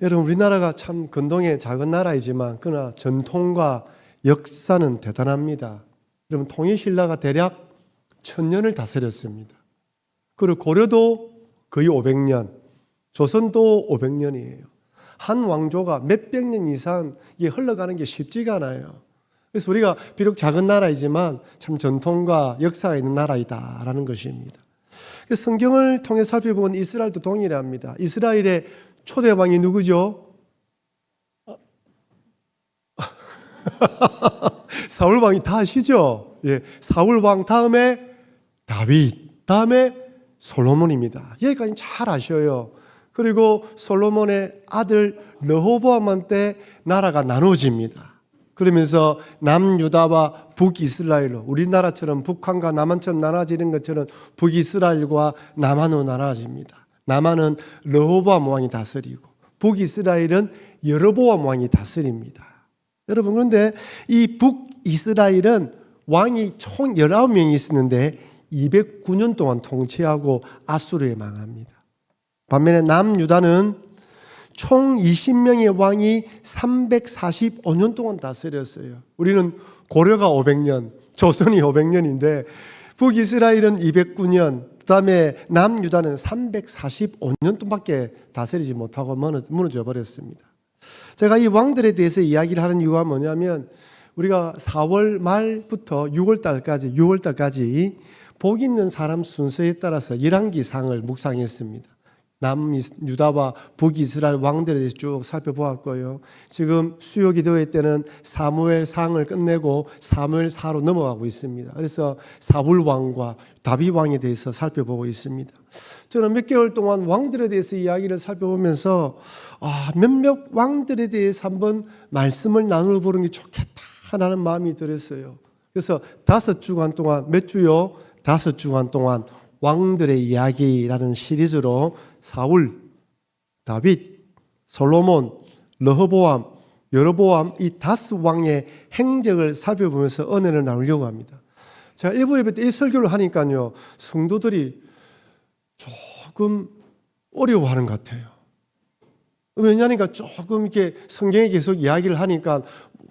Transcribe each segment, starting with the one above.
여러분, 우리나라가 참 근동의 작은 나라이지만 그러나 전통과 역사는 대단합니다. 여러분, 통일신라가 대략 1000년을 다스렸습니다. 그리고 고려도 거의 500년, 조선도 500년이에요. 한 왕조가 몇백 년 이상 이게 흘러가는 게 쉽지가 않아요. 그래서 우리가 비록 작은 나라이지만 참 전통과 역사가 있는 나라이다라는 것입니다. 성경을 통해 살펴보면 이스라엘도 동일합니다. 이스라엘의 초대 왕이 누구죠? 사울 왕이 다 아시죠? 예, 사울 왕 다음에 다윗, 다음에 솔로몬입니다. 여기까지 잘 아셔요. 그리고 솔로몬의 아들 르호보암한테 나라가 나눠집니다. 그러면서 남유다와 북이스라엘로, 우리나라처럼 북한과 남한처럼 나눠지는 것처럼 북이스라엘과 남한으로 나눠집니다. 남한은 르호보암 왕이 다스리고 북이스라엘은 여로보암 왕이 다스립니다. 여러분, 그런데 이 북이스라엘은 왕이 총 19명이 있었는데 209년 동안 통치하고 아수르에 망합니다. 반면에 남유다는 총 20명의 왕이 345년 동안 다스렸어요. 우리는 고려가 500년, 조선이 500년인데 북이스라엘은 209년, 그 다음에 남유다는 345년 동안밖에 다스리지 못하고 무너져 버렸습니다. 제가 이 왕들에 대해서 이야기를 하는 이유가 뭐냐면 우리가 4월 말부터 6월 달까지 복 있는 사람 순서에 따라서 열왕기상을 묵상했습니다. 남유다와 북이스라엘 왕들에 대해서 쭉 살펴보았고요. 지금 수요 기도회 때는 사무엘상을 끝내고 사무엘사로 넘어가고 있습니다. 그래서 사울 왕과 다윗 왕에 대해서 살펴보고 있습니다. 저는 몇 개월 동안 왕들에 대해서 이야기를 살펴보면서 몇몇 왕들에 대해서 한번 말씀을 나누어 보는 게 좋겠다라는 마음이 들었어요. 그래서 5주간 동안, 몇 주요? 5주간 동안 왕들의 이야기라는 시리즈로 사울, 다윗, 솔로몬, 르호보암, 여로보암 이 5왕의 행적을 살펴보면서 은혜를 나누려고 합니다. 제가 일부 예배 때 이 설교를 하니까요, 성도들이 조금 어려워하는 것 같아요. 왜냐하니까 조금 이렇게 성경에 계속 이야기를 하니까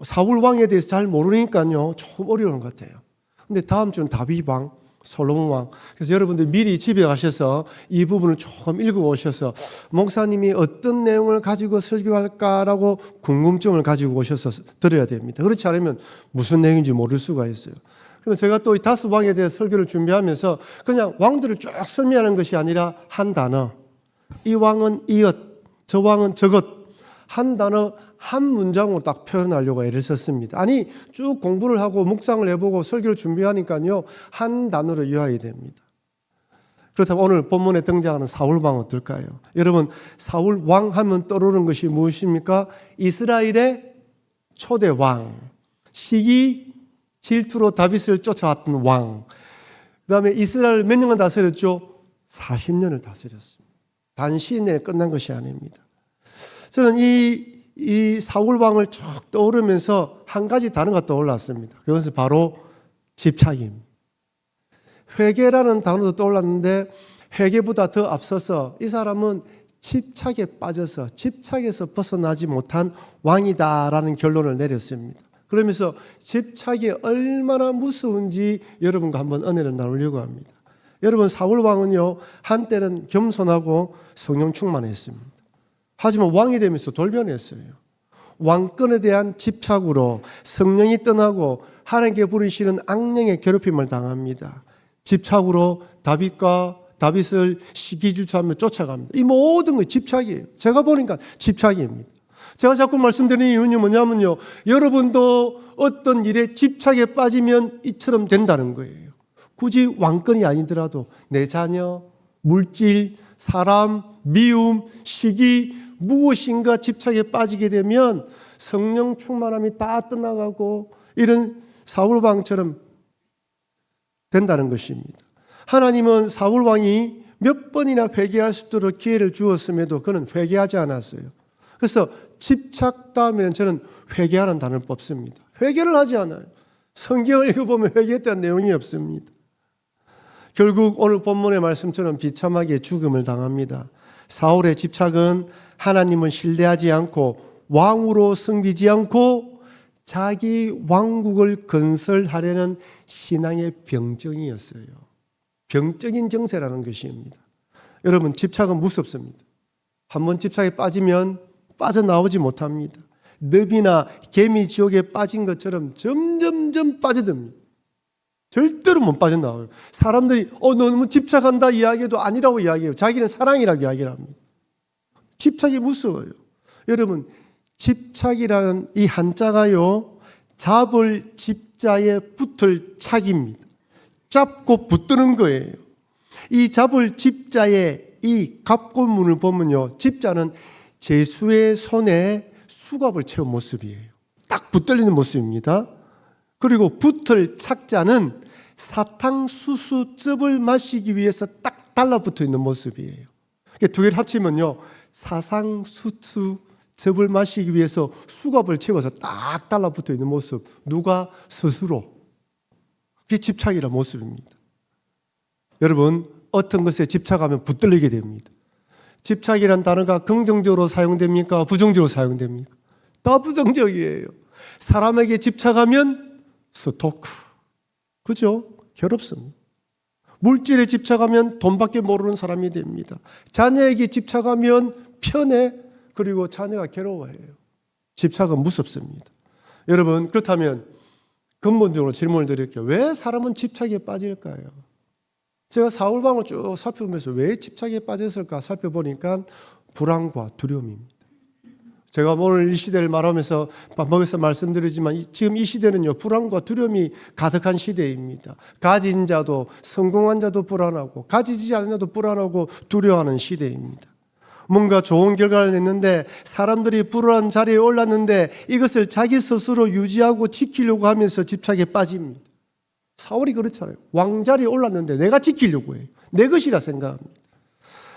사울 왕에 대해서 잘 모르니까요, 조금 어려운 것 같아요. 근데 다음 주는 다윗 왕, 솔로몬 왕. 그래서 여러분들 미리 집에 가셔서 이 부분을 조금 읽어오셔서 목사님이 어떤 내용을 가지고 설교할까라고 궁금증을 가지고 오셔서 들어야 됩니다. 그렇지 않으면 무슨 내용인지 모를 수가 있어요. 그래서 제가 또 이 5왕에 대해서 설교를 준비하면서 그냥 왕들을 쭉 설명하는 것이 아니라 한 단어, 이 왕은 이엇, 저 왕은 저것, 한 단어 한 문장으로 딱 표현하려고 애를 썼습니다. 아니, 쭉 공부를 하고 묵상을 해보고 설교를 준비하니까요, 한 단어로 이해해야 됩니다. 그렇다면 오늘 본문에 등장하는 사울왕 어떨까요? 여러분, 사울왕 하면 떠오르는 것이 무엇입니까? 이스라엘의 초대 왕, 시기 질투로 다윗을 쫓아왔던 왕, 그 다음에 이스라엘 몇 년간 다스렸죠? 40년을 다스렸습니다. 단시일 끝난 것이 아닙니다. 저는 이 사울 왕을 쭉 떠오르면서 한 가지 단어가 떠올랐습니다. 그것은 바로 집착입니다. 회개라는 단어도 떠올랐는데 회개보다 더 앞서서 이 사람은 집착에 빠져서 집착에서 벗어나지 못한 왕이다라는 결론을 내렸습니다. 그러면서 집착이 얼마나 무서운지 여러분과 한번 은혜를 나누려고 합니다. 여러분, 사울 왕은요, 한때는 겸손하고 성령 충만했습니다. 하지만 왕이 되면서 돌변했어요. 왕권에 대한 집착으로 성령이 떠나고 하나님께 부르시는 악령의 괴롭힘을 당합니다. 집착으로 다윗을 시기주차하며 쫓아갑니다. 이 모든 게 집착이에요. 제가 보니까 집착입니다. 제가 자꾸 말씀드리는 이유는 뭐냐면요, 여러분도 어떤 일에 집착에 빠지면 이처럼 된다는 거예요. 굳이 왕권이 아니더라도 내 자녀, 물질, 사람, 미움, 시기, 무엇인가 집착에 빠지게 되면 성령 충만함이 다 떠나가고 이런 사울왕처럼 된다는 것입니다. 하나님은 사울왕이 몇 번이나 회개할 수 있도록 기회를 주었음에도 그는 회개하지 않았어요. 그래서 집착 다음에는 저는 회개하는 단어를 뽑습니다. 회개를 하지 않아요. 성경을 읽어보면 회개했다는 내용이 없습니다. 결국 오늘 본문의 말씀처럼 비참하게 죽음을 당합니다. 사울의 집착은 하나님을 신뢰하지 않고 왕으로 섬기지 않고 자기 왕국을 건설하려는 신앙의 병정이었어요. 병적인 정세라는 것입니다. 여러분, 집착은 무섭습니다. 한번 집착에 빠지면 빠져나오지 못합니다. 늪이나 개미 지옥에 빠진 것처럼 점점점 빠져듭니다. 절대로 못 빠져나와요. 사람들이 너 너무 집착한다 이야기해도 아니라고 이야기해요. 자기는 사랑이라고 이야기를 합니다. 집착이 무서워요. 여러분, 집착이라는 이 한자가요, 잡을 집자에 붙을 착입니다. 잡고 붙드는 거예요. 이 잡을 집자에 이 갑골문을 보면요, 집자는 제수의 손에 수갑을 채운 모습이에요. 딱 붙들리는 모습입니다. 그리고 붙을 착자는 사탕수수즙을 마시기 위해서 딱 달라붙어 있는 모습이에요. 두 개를 합치면요, 사상수수즙을 마시기 위해서 수갑을 채워서 딱 달라붙어 있는 모습. 누가? 스스로. 그게 집착이라는 모습입니다. 여러분, 어떤 것에 집착하면 붙들리게 됩니다. 집착이란 단어가 긍정적으로 사용됩니까? 부정적으로 사용됩니까? 다 부정적이에요. 사람에게 집착하면 스토크, 그죠? 괴롭습니다. 물질에 집착하면 돈밖에 모르는 사람이 됩니다. 자녀에게 집착하면 편해, 그리고 자녀가 괴로워해요. 집착은 무섭습니다. 여러분, 그렇다면 근본적으로 질문을 드릴게요. 왜 사람은 집착에 빠질까요? 제가 사울방을 쭉 살펴보면서 왜 집착에 빠졌을까 살펴보니까 불안과 두려움입니다. 제가 오늘 이 시대를 말하면서 반복해서 말씀드리지만 지금 이 시대는요, 불안과 두려움이 가득한 시대입니다. 가진 자도 성공한 자도 불안하고 가지지 않은 자도 불안하고 두려워하는 시대입니다. 뭔가 좋은 결과를 냈는데 사람들이 불안한 자리에 올랐는데 이것을 자기 스스로 유지하고 지키려고 하면서 집착에 빠집니다. 사울이 그렇잖아요. 왕자리에 올랐는데 내가 지키려고 해요. 내 것이라 생각합니다.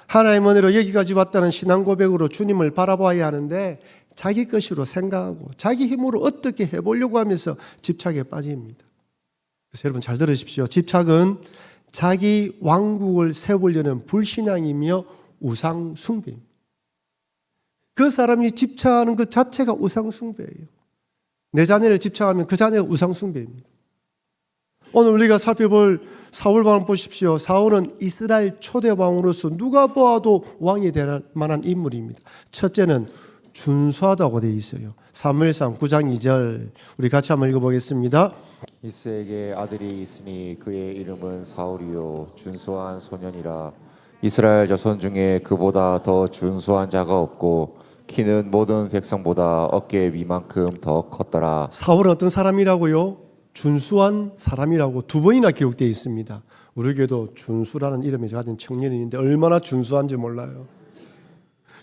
하나님 은혜로 여기까지 왔다는 신앙 고백으로 주님을 바라봐야 하는데 자기 것으로 생각하고 자기 힘으로 어떻게 해보려고 하면서 집착에 빠집니다. 그래서 여러분 잘 들으십시오. 집착은 자기 왕국을 세우려는 불신앙이며 우상 숭배입니다. 그 사람이 집착하는 것 자체가 우상 숭배예요. 내 자녀를 집착하면 그 자녀가 우상 숭배입니다. 오늘 우리가 살펴볼 사울왕 보십시오. 사울은 이스라엘 초대 왕으로서 누가 보아도 왕이 될 만한 인물입니다. 첫째는 준수하다고 되어 있어요. 사무엘상 9장 2절 우리 같이 한번 읽어보겠습니다. 이스에게 아들이 있으니 그의 이름은 사울이요 준수한 소년이라. 이스라엘 자손 중에 그보다 더 준수한 자가 없고 키는 모든 백성보다 어깨 위만큼 더 컸더라. 사울은 어떤 사람이라고요? 준수한 사람이라고 두 번이나 기록되어 있습니다. 우리에게도 준수라는 이름이 가진 청년이 있는데 얼마나 준수한지 몰라요.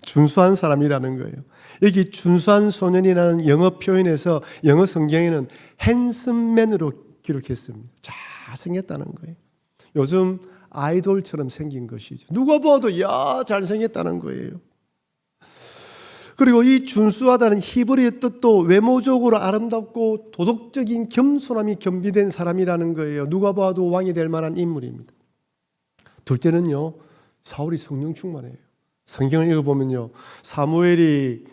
준수한 사람이라는 거예요. 여기 준수한 소년이라는 영어 표현에서 영어 성경에는 핸섬맨으로 기록했습니다. 잘생겼다는 거예요. 요즘 아이돌처럼 생긴 것이죠. 누가 봐도 야 잘생겼다는 거예요. 그리고 이 준수하다는 히브리의 뜻도 외모적으로 아름답고 도덕적인 겸손함이 겸비된 사람이라는 거예요. 누가 봐도 왕이 될 만한 인물입니다. 둘째는요, 사울이 성령 충만해요. 성경을 읽어보면요, 사울이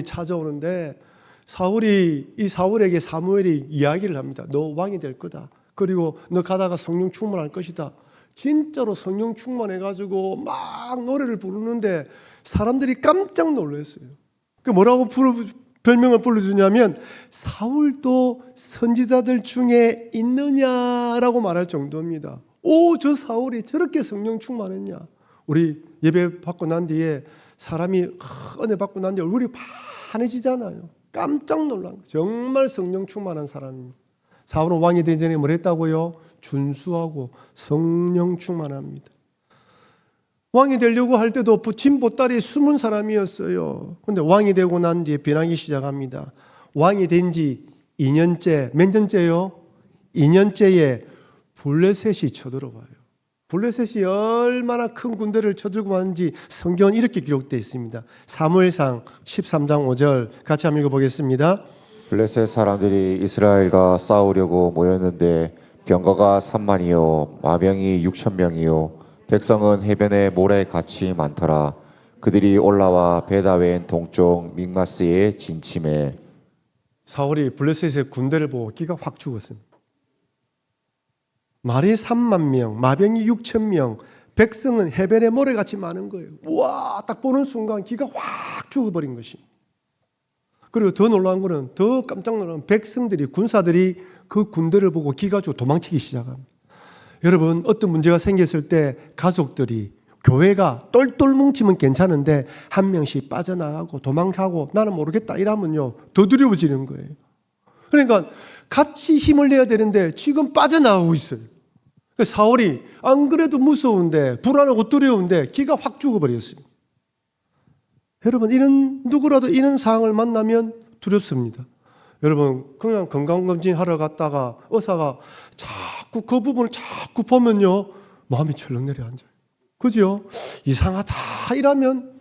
찾아오는데 사울에게 사무엘이 이야기를 합니다. 너 왕이 될 거다. 그리고 너 가다가 성령 충만할 것이다. 진짜로 성령 충만해가지고 막 노래를 부르는데 사람들이 깜짝 놀랐어요. 그 뭐라고 별명을 불러주냐면 사울도 선지자들 중에 있느냐라고 말할 정도입니다. 오, 저 사울이 저렇게 성령 충만했냐. 우리 예배 받고 난 뒤에 사람이 은혜 받고 난 뒤에 얼굴이 환해지잖아요. 깜짝 놀란 거예요. 정말 성령 충만한 사람입니다. 사울은 왕이 되기 전에 뭘 했다고요? 준수하고 성령 충만합니다. 왕이 되려고 할 때도 붙임 보따리 숨은 사람이었어요. 그런데 왕이 되고 난 뒤에 변하기 시작합니다. 왕이 된 지 2년째, 몇 년째요? 2년째에 블레셋이 쳐들어와요. 블레셋이 얼마나 큰 군대를 쳐들고 왔는지 성경은 이렇게 기록되어 있습니다. 사무엘상 13장 5절 같이 한번 읽어보겠습니다. 블레셋 사람들이 이스라엘과 싸우려고 모였는데 병거가 3만이요 마병이 6,000명이요 백성은 해변에 모래 같이 많더라. 그들이 올라와 베다웬 동쪽 믹마스에 진침해 사울이 블레셋의 군대를 보고 기가 확 죽었습니다. 말이 3만 명, 마병이 6천 명, 백성은 해변에 모래같이 많은 거예요. 우와, 딱 보는 순간 기가 확 죽어버린 것이. 그리고 더 놀라운 거는, 더 깜짝 놀라운 백성들이, 군사들이 그 군대를 보고 기가 죽고 도망치기 시작합니다. 여러분, 어떤 문제가 생겼을 때 가족들이, 교회가 똘똘 뭉치면 괜찮은데 한 명씩 빠져나가고 도망가고 나는 모르겠다 이러면요 더 두려워지는 거예요. 그러니까 같이 힘을 내야 되는데 지금 빠져나가고 있어요. 사울이 안 그래도 무서운데 불안하고 두려운데 기가 확 죽어버렸어요. 여러분, 누구라도 이런 상황을 만나면 두렵습니다. 여러분, 그냥 건강검진 하러 갔다가 의사가 자꾸 그 부분을 자꾸 보면요 마음이 철렁 내려앉아요. 그죠? 이상하다 이러면,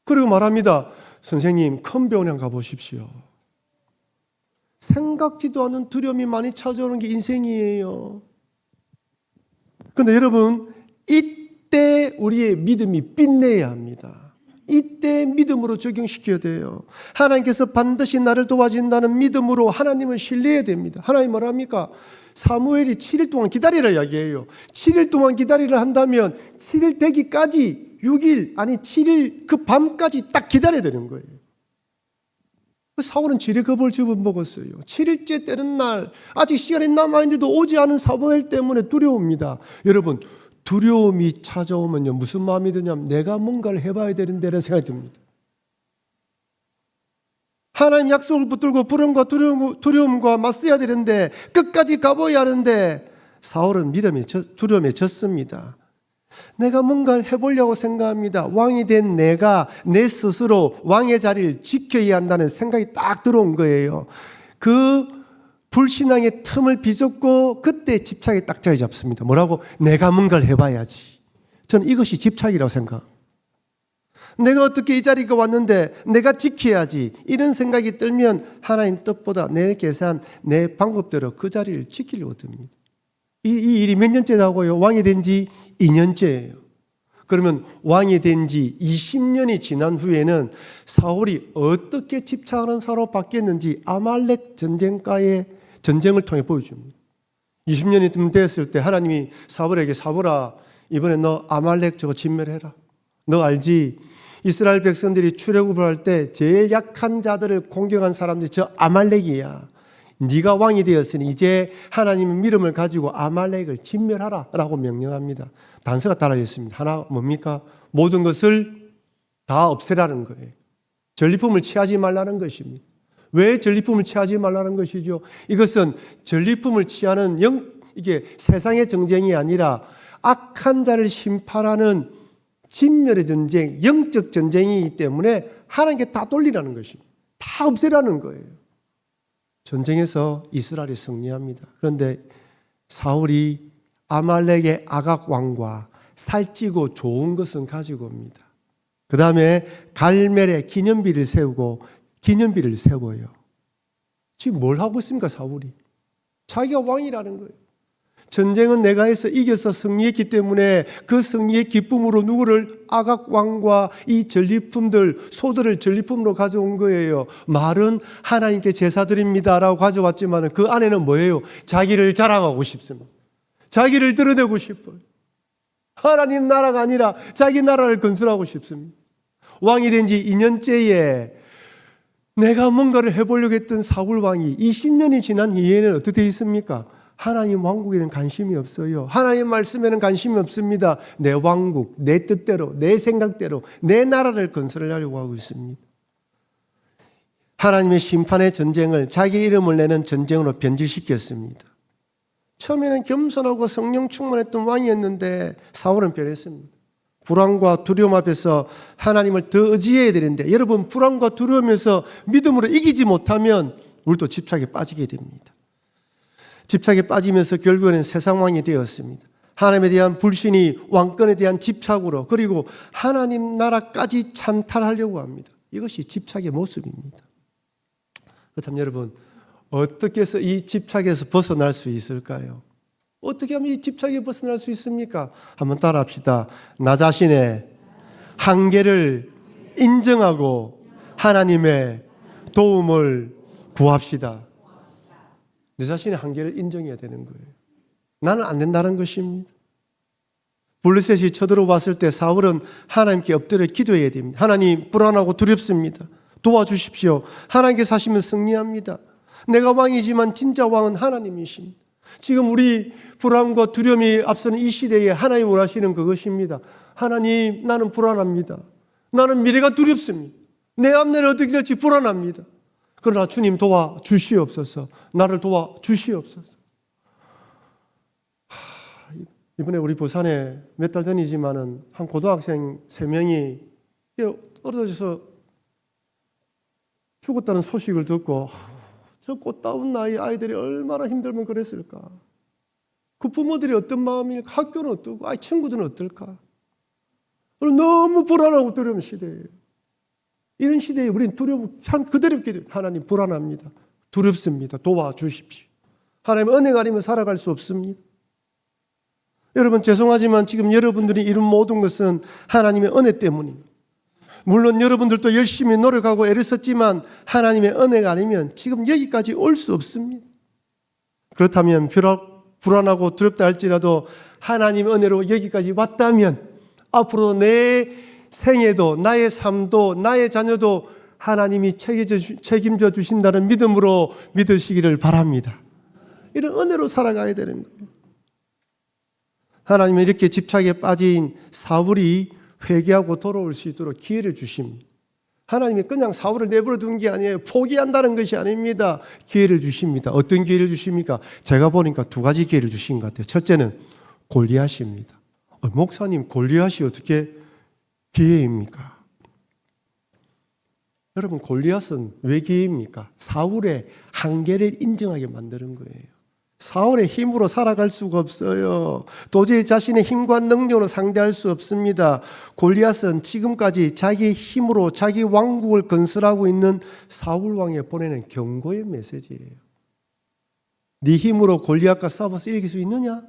그리고 말합니다. 선생님, 큰 병원에 가보십시오. 생각지도 않은 두려움이 많이 찾아오는 게 인생이에요. 그런데 여러분, 이때 우리의 믿음이 빛내야 합니다. 이때 믿음으로 적용시켜야 돼요. 하나님께서 반드시 나를 도와준다는 믿음으로 하나님을 신뢰해야 됩니다. 하나님 뭐랍니까? 사무엘이 7일 동안 기다리라 이야기해요. 7일 동안 기다리라 한다면 7일 되기까지 6일 아니 7일 그 밤까지 딱 기다려야 되는 거예요. 사울은 지레 겁을 집어먹었어요. 7일째 되는 날 아직 시간이 남아있는데도 오지 않은 사무엘 때문에 두려웁니다. 여러분, 두려움이 찾아오면요 무슨 마음이 드냐면 내가 뭔가를 해봐야 되는데 라는 생각이 듭니다. 하나님 약속을 붙들고 불안과 두려움과 맞서야 되는데 끝까지 가봐야 하는데 사울은 두려움에 졌습니다. 내가 뭔가를 해보려고 생각합니다. 왕이 된 내가 내 스스로 왕의 자리를 지켜야 한다는 생각이 딱 들어온 거예요. 그 불신앙의 틈을 비좁고 그때 집착이 딱 자리 잡습니다. 뭐라고? 내가 뭔가를 해봐야지. 저는 이것이 집착이라고 생각합니다. 내가 어떻게 이 자리가 왔는데 내가 지켜야지 이런 생각이 들면 하나님 뜻보다 내 계산, 내 방법대로 그 자리를 지키려고 듭니다. 이 일이 몇 년째라고요? 왕이 된 지 2년째예요. 그러면 왕이 된 지 20년이 지난 후에는 사울이 어떻게 집착하는 사로 바뀌었는지 아말렉 전쟁가의 전쟁을 통해 보여줍니다. 20년이 됐을 때 하나님이 사울에게 사울아 이번에 너 아말렉 저거 진멸해라. 너 알지? 이스라엘 백성들이 출애굽을 할 때 제일 약한 자들을 공격한 사람들이 저 아말렉이야. 네가 왕이 되었으니 이제 하나님의 믿음을 가지고 아말렉을 진멸하라 라고 명령합니다. 단서가 달아져 있습니다. 하나 뭡니까? 모든 것을 다 없애라는 거예요. 전리품을 취하지 말라는 것입니다. 왜 전리품을 취하지 말라는 것이죠? 이것은 전리품을 취하는 이게 세상의 전쟁이 아니라 악한 자를 심판하는 진멸의 전쟁, 영적 전쟁이기 때문에 하나님께 다 돌리라는 것입니다. 다 없애라는 거예요. 전쟁에서 이스라엘이 승리합니다. 그런데 사울이 아말렉의 아각 왕과 살찌고 좋은 것은 가지고 옵니다. 그 다음에 갈멜에 기념비를 세워요. 지금 뭘 하고 있습니까, 사울이? 자기가 왕이라는 거예요. 전쟁은 내가 해서 이겨서 승리했기 때문에 그 승리의 기쁨으로 누구를 아각 왕과 이 전리품들 소들을 전리품으로 가져온 거예요. 말은 하나님께 제사드립니다라고 가져왔지만 그 안에는 뭐예요? 자기를 자랑하고 싶습니다. 자기를 드러내고 싶어요. 하나님 나라가 아니라 자기 나라를 건설하고 싶습니다. 왕이 된 지 2년째에 내가 뭔가를 해보려고 했던 사울 왕이 20년이 지난 이후에는 어떻게 되어 있습니까? 하나님 왕국에는 관심이 없어요. 하나님 말씀에는 관심이 없습니다. 내 왕국, 내 뜻대로, 내 생각대로 내 나라를 건설하려고 하고 있습니다. 하나님의 심판의 전쟁을 자기 이름을 내는 전쟁으로 변질시켰습니다. 처음에는 겸손하고 성령 충만했던 왕이었는데 사울은 변했습니다. 불안과 두려움 앞에서 하나님을 더 의지해야 되는데 여러분 불안과 두려움에서 믿음으로 이기지 못하면 우리도 집착에 빠지게 됩니다. 집착에 빠지면서 결국에는 세상 왕이 되었습니다. 하나님에 대한 불신이 왕권에 대한 집착으로 그리고 하나님 나라까지 찬탈하려고 합니다. 이것이 집착의 모습입니다. 그렇다면 여러분 어떻게 해서 이 집착에서 벗어날 수 있을까요? 어떻게 하면 이 집착에 벗어날 수 있습니까? 한번 따라합시다. 나 자신의 한계를 인정하고 하나님의 도움을 구합시다. 내 자신의 한계를 인정해야 되는 거예요. 나는 안 된다는 것입니다. 블레셋이 쳐들어왔을 때 사울은 하나님께 엎드려 기도해야 됩니다. 하나님, 불안하고 두렵습니다. 도와주십시오. 하나님께서 하시면 승리합니다. 내가 왕이지만 진짜 왕은 하나님이십니다. 지금 우리 불안과 두려움이 앞서는 이 시대에 하나님 원하시는 그것입니다. 하나님, 나는 불안합니다. 나는 미래가 두렵습니다. 내 앞날이 어떻게 될지 불안합니다. 그러나 주님 도와주시옵소서. 나를 도와주시옵소서. 이번에 우리 부산에 몇 달 전이지만은 한 고등학생 3명이 떨어져서 죽었다는 소식을 듣고 저 꽃다운 나이 아이들이 얼마나 힘들면 그랬을까. 그 부모들이 어떤 마음일까. 학교는 어떻고 친구들은 어떨까. 너무 불안하고 두려운 시대예요. 이런 시대에 우리는 두려움 참 그대로 하나님 불안합니다. 두렵습니다. 도와주십시오. 하나님 은혜가 아니면 살아갈 수 없습니다. 여러분 죄송하지만 지금 여러분들이 이룬 모든 것은 하나님의 은혜 때문입니다. 물론 여러분들도 열심히 노력하고 애를 썼지만 하나님의 은혜가 아니면 지금 여기까지 올 수 없습니다. 그렇다면 비록 불안하고 두렵다 할지라도 하나님의 은혜로 여기까지 왔다면 앞으로 내 생애도 나의 삶도 나의 자녀도 하나님이 책임져 주신다는 믿음으로 믿으시기를 바랍니다. 이런 은혜로 살아가야 되는 거예요. 하나님은 이렇게 집착에 빠진 사울이 회개하고 돌아올 수 있도록 기회를 주십니다. 하나님이 그냥 사울을 내버려 둔 게 아니에요. 포기한다는 것이 아닙니다. 기회를 주십니다. 어떤 기회를 주십니까? 제가 보니까 2가지 기회를 주신 것 같아요. 첫째는 골리앗입니다. 목사님, 골리앗이 어떻게 기회입니까? 여러분, 골리앗은 왜 기회입니까? 사울의 한계를 인정하게 만드는 거예요. 사울의 힘으로 살아갈 수가 없어요. 도저히 자신의 힘과 능력으로 상대할 수 없습니다. 골리앗은 지금까지 자기 힘으로 자기 왕국을 건설하고 있는 사울 왕에 보내는 경고의 메시지예요. 네 힘으로 골리앗과 싸워서 이길 수 있느냐?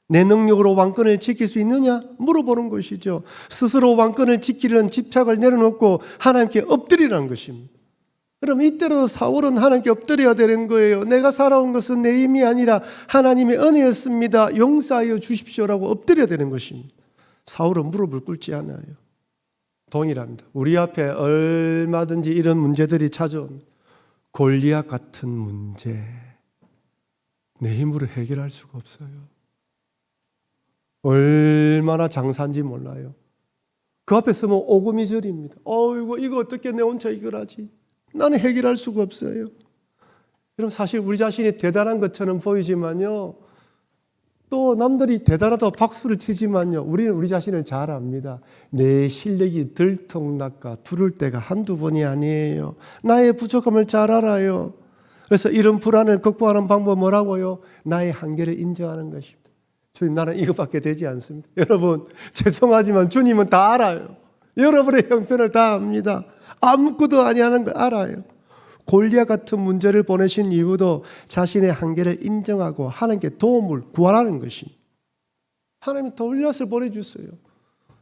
내 능력으로 왕권을 지킬 수 있느냐? 물어보는 것이죠. 스스로 왕권을 지키려는 집착을 내려놓고 하나님께 엎드리라는 것입니다. 그럼 이때로 사울은 하나님께 엎드려야 되는 거예요. 내가 살아온 것은 내 힘이 아니라 하나님의 은혜였습니다. 용서하여 주십시오라고 엎드려야 되는 것입니다. 사울은 무릎을 꿇지 않아요. 동일합니다. 우리 앞에 얼마든지 이런 문제들이 찾아옵니다. 골리앗 같은 문제, 내 힘으로 해결할 수가 없어요. 얼마나 장사인지 몰라요. 그 앞에 서면 오금이절입니다. 이거 어떻게 내 혼자 이걸 하지? 나는 해결할 수가 없어요. 그럼 사실 우리 자신이 대단한 것처럼 보이지만요, 또 남들이 대단하다고 박수를 치지만요, 우리는 우리 자신을 잘 압니다. 내 실력이 들통날까 두를 때가 한두 번이 아니에요. 나의 부족함을 잘 알아요. 그래서 이런 불안을 극복하는 방법은 뭐라고요? 나의 한계를 인정하는 것입니다. 주님, 나는 이것밖에 되지 않습니다. 여러분, 죄송하지만 주님은 다 알아요. 여러분의 형편을 다 압니다. 아무것도 아니하는 걸 알아요. 골리앗 같은 문제를 보내신 이유도 자신의 한계를 인정하고 하나님께 도움을 구하라는 것입니다. 하나님이 골리앗을 보내주세요.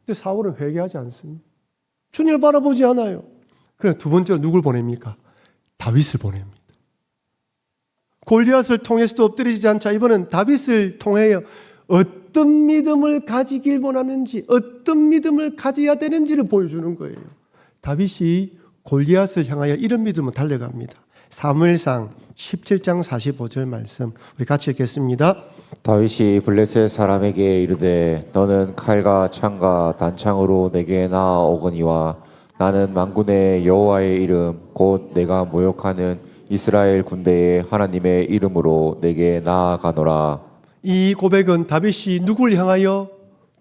근데 사울은 회개하지 않습니다. 주님을 바라보지 않아요. 그래, 두 번째로 누굴 보냅니까? 다윗을 보냅니다. 골리앗을 통해서도 엎드리지 않자 이번엔 다윗을 통해요. 어떤 믿음을 가지길 원하는지, 어떤 믿음을 가져야 되는지를 보여주는 거예요. 다윗이 골리앗을 향하여 이런 믿음으로 달려갑니다. 사무엘상 17장 45절 말씀 우리 같이 읽겠습니다. 다윗이 블레셋 사람에게 이르되 너는 칼과 창과 단창으로 내게 나아오거니와 나는 만군의 여호와의 이름 곧 내가 모욕하는 이스라엘 군대의 하나님의 이름으로 내게 나아가노라. 이 고백은 다윗이 누굴 향하여?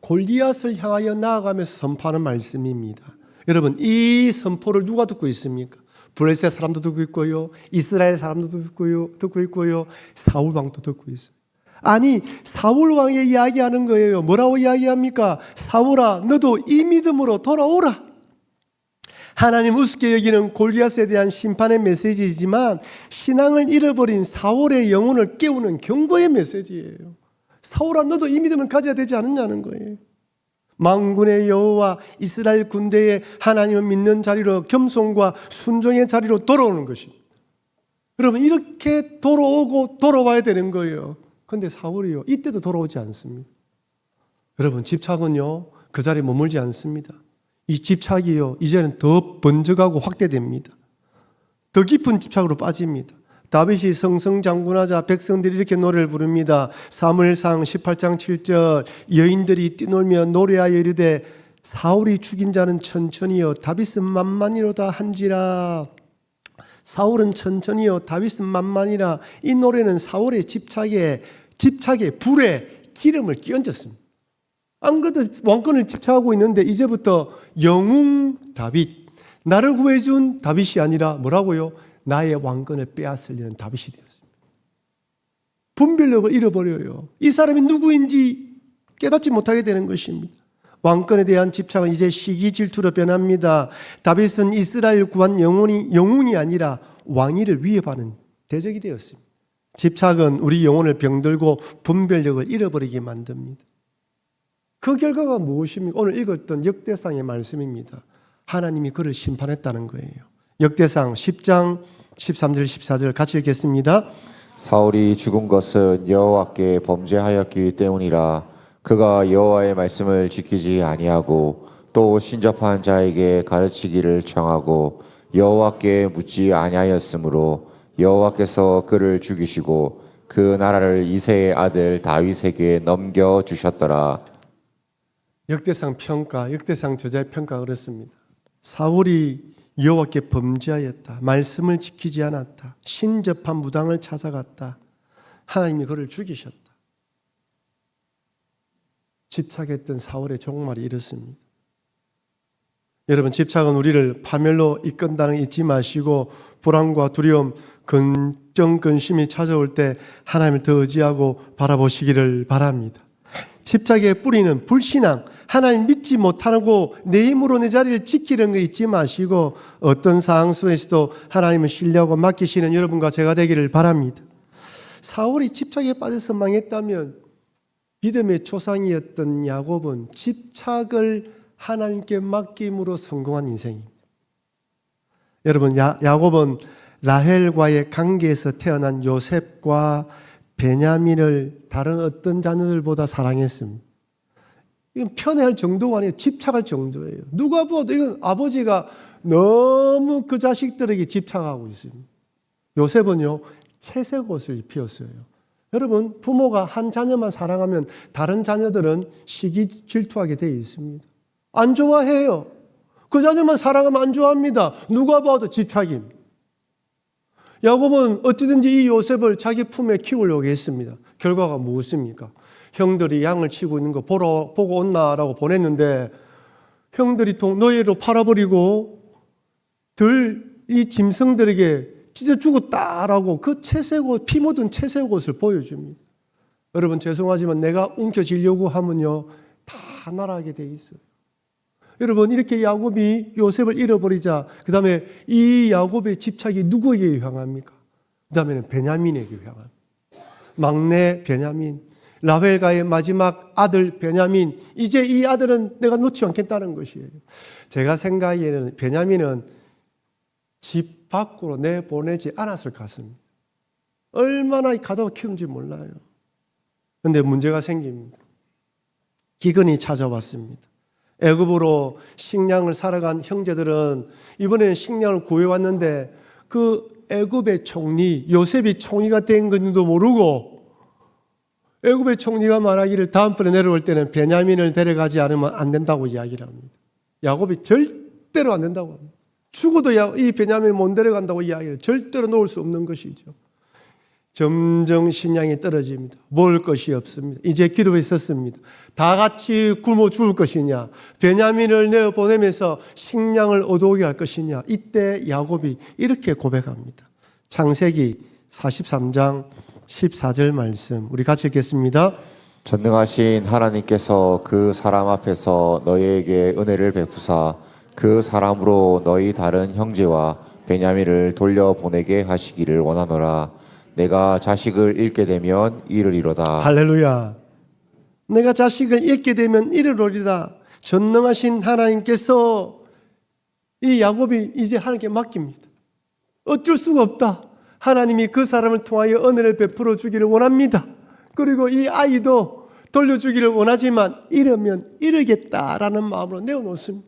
골리앗을 향하여 나아가면서 선포하는 말씀입니다. 여러분, 이 선포를 누가 듣고 있습니까? 블레셋 사람도 듣고 있고요, 이스라엘 사람도 듣고 있고요, 사울 왕도 듣고 있어요. 아니, 사울 왕이 이야기하는 거예요. 뭐라고 이야기합니까? 사울아, 너도 이 믿음으로 돌아오라. 하나님 우습게 여기는 골리앗에 대한 심판의 메시지이지만 신앙을 잃어버린 사울의 영혼을 깨우는 경고의 메시지예요. 사울아, 너도 이 믿음을 가져야 되지 않느냐는 거예요. 만군의 여호와 이스라엘 군대의 하나님을 믿는 자리로, 겸손과 순종의 자리로 돌아오는 것입니다. 여러분, 이렇게 돌아오고 돌아와야 되는 거예요. 그런데 사울이요, 이때도 돌아오지 않습니다. 여러분, 집착은요 그 자리에 머물지 않습니다. 이 집착이요 이제는 더 번져가고 확대됩니다. 더 깊은 집착으로 빠집니다. 다윗이 성성장군하자 백성들이 이렇게 노래를 부릅니다. 사무엘상 18장 7절 여인들이 뛰놀며 노래하여 이르되 사울이 죽인 자는 천천히요 다윗은 만만이로다 한지라. 사울은 천천히요 다윗은 만만이라. 이 노래는 사울의 집착에 불에 기름을 끼얹었습니다. 안 그래도 왕권을 집착하고 있는데 이제부터 영웅 다윗, 나를 구해준 다윗이 아니라 뭐라고요? 나의 왕권을 빼앗으려는 다윗이 되었습니다. 분별력을 잃어버려요. 이 사람이 누구인지 깨닫지 못하게 되는 것입니다. 왕권에 대한 집착은 이제 시기 질투로 변합니다. 다윗은 이스라엘 구한 영웅이 아니라 왕위를 위협하는 대적이 되었습니다. 집착은 우리 영혼을 병들고 분별력을 잃어버리게 만듭니다. 그 결과가 무엇입니까? 오늘 읽었던 역대상의 말씀입니다. 하나님이 그를 심판했다는 거예요. 역대상 10장 13절 14절 같이 읽겠습니다. 사울이 죽은 것은 여호와께 범죄하였기 때문이라. 그가 여호와의 말씀을 지키지 아니하고 또 신접한 자에게 가르치기를 청하고 여호와께 묻지 아니하였으므로 여호와께서 그를 죽이시고 그 나라를 이새의 아들 다윗에게 넘겨 주셨더라. 역대상 평가, 역대상 저자의 평가가 그렇습니다. 사울이 여호와께 범죄하였다. 말씀을 지키지 않았다. 신접한 무당을 찾아갔다. 하나님이 그를 죽이셨다. 집착했던 사울의 종말이 이렇습니다. 여러분, 집착은 우리를 파멸로 이끈다는 거 잊지 마시고 불안과 두려움, 근정, 근심이 찾아올 때 하나님을 더 의지하고 바라보시기를 바랍니다. 집착의 뿌리는 불신앙, 하나님 믿지 못하고 내 힘으로 내 자리를 지키는 거 잊지 마시고 어떤 상황 속에서도 하나님을 신뢰하고 맡기시는 여러분과 제가 되기를 바랍니다. 사울이 집착에 빠져서 망했다면 믿음의 조상이었던 야곱은 집착을 하나님께 맡김으로 성공한 인생입니다. 여러분, 야곱은 라헬과의 관계에서 태어난 요셉과 베냐민을 다른 어떤 자녀들보다 사랑했습니다. 이건 편애할 정도가 아니에요. 집착할 정도예요. 누가 봐도 이건 아버지가 너무 그 자식들에게 집착하고 있습니다. 요셉은요, 채색 옷을 입혔어요. 여러분, 부모가 한 자녀만 사랑하면 다른 자녀들은 시기 질투하게 되어 있습니다. 안 좋아해요. 그 자녀만 사랑하면 안 좋아합니다. 누가 봐도 집착입니다. 야곱은 어찌든지 이 요셉을 자기 품에 키우려고 했습니다. 결과가 무엇입니까? 형들이 양을 치고 있는 거 보고 온나라고 보냈는데 형들이 노예로 팔아버리고 이 짐승들에게 찢어 죽었다라고 그 채색옷, 피 묻은 채색옷을 보여줍니다. 여러분, 죄송하지만 내가 움켜쥐려고 하면요 다 날아가게 돼 있어요. 여러분, 이렇게 야곱이 요셉을 잃어버리자 그 다음에 이 야곱의 집착이 누구에게 향합니까? 그 다음에는 베냐민에게 향합니다. 막내 베냐민, 라헬과의 마지막 아들 베냐민, 이제 이 아들은 내가 놓지 않겠다는 것이에요. 제가 생각하기에는 베냐민은 집 밖으로 내보내지 않았을 것 같습니다. 얼마나 가다가 키운지 몰라요. 그런데 문제가 생깁니다. 기근이 찾아왔습니다. 애굽으로 식량을 사러 간 형제들은 이번에는 식량을 구해왔는데 그 애굽의 총리, 요셉이 총리가 된 건지도 모르고 애굽의 총리가 말하기를 다음번에 내려올 때는 베냐민을 데려가지 않으면 안 된다고 이야기를 합니다. 야곱이 절대로 안 된다고 합니다. 죽어도 이 베냐민을 못 데려간다고 이야기를 절대로 놓을 수 없는 것이죠. 점점 식량이 떨어집니다. 먹을 것이 없습니다. 이제 기도에 섰습니다. 다 같이 굶어 죽을 것이냐, 베냐민을 내어보내면서 식량을 얻어오게 할 것이냐. 이때 야곱이 이렇게 고백합니다. 창세기 43장 14절 말씀 우리 같이 읽겠습니다. 전능하신 하나님께서 그 사람 앞에서 너희에게 은혜를 베푸사 그 사람으로 너희 다른 형제와 베냐민을 돌려보내게 하시기를 원하노라. 내가 자식을 잃게 되면 이르리로다. 할렐루야. 내가 자식을 잃게 되면 이르리로다. 전능하신 하나님께서 이 야곱이 이제 하나님께 맡깁니다. 어쩔 수가 없다. 하나님이 그 사람을 통하여 은혜를 베풀어 주기를 원합니다. 그리고 이 아이도 돌려주기를 원하지만 이러면 이르겠다라는 마음으로 내어놓습니다.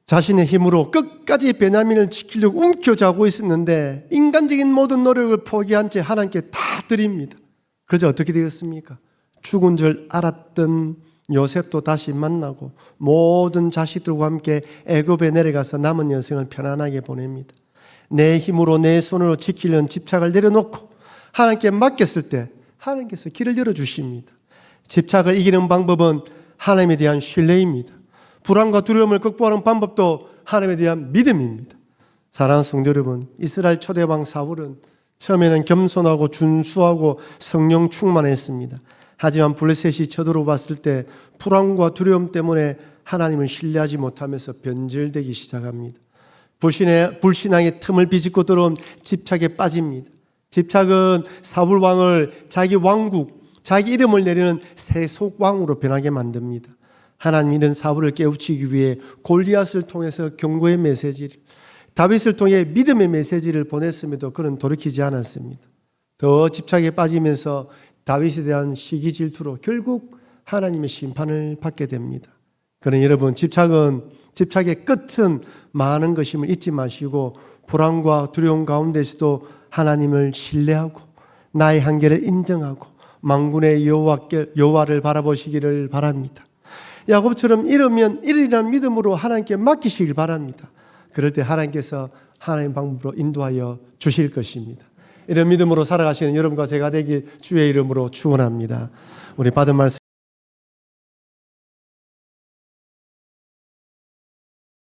자신의 힘으로 끝까지 베냐민을 지키려고 움켜쥐고 있었는데 인간적인 모든 노력을 포기한 채 하나님께 다 드립니다. 그러자 어떻게 되겠습니까? 죽은 줄 알았던 요셉도 다시 만나고 모든 자식들과 함께 애굽에 내려가서 남은 여생을 편안하게 보냅니다. 내 힘으로 내 손으로 지키려는 집착을 내려놓고 하나님께 맡겼을 때 하나님께서 길을 열어주십니다. 집착을 이기는 방법은 하나님에 대한 신뢰입니다. 불안과 두려움을 극복하는 방법도 하나님에 대한 믿음입니다. 사랑하는 성도 여러분, 이스라엘 초대왕 사울은 처음에는 겸손하고 준수하고 성령 충만했습니다. 하지만 블레셋이 쳐들어왔을 때 불안과 두려움 때문에 하나님을 신뢰하지 못하면서 변절되기 시작합니다. 불신앙의 틈을 비집고 들어온 집착에 빠집니다. 집착은 사울 왕을 자기 왕국, 자기 이름을 내리는 세속 왕으로 변하게 만듭니다. 하나님 이런 사울을 깨우치기 위해 골리앗을 통해서 경고의 메시지를, 다윗을 통해 믿음의 메시지를 보냈음에도 그는 돌이키지 않았습니다. 더 집착에 빠지면서 다윗에 대한 시기 질투로 결국 하나님의 심판을 받게 됩니다. 그러나 여러분, 집착의 끝은 많은 것임을 잊지 마시고 불안과 두려움 가운데서도 하나님을 신뢰하고 나의 한계를 인정하고 만군의 여호와를 바라보시기를 바랍니다. 야곱처럼 이러면 이리라는 믿음으로 하나님께 맡기시길 바랍니다. 그럴 때 하나님께서 하나님 방법으로 인도하여 주실 것입니다. 이런 믿음으로 살아가시는 여러분과 제가 되길 주의 이름으로 축원합니다. 우리 받은 말씀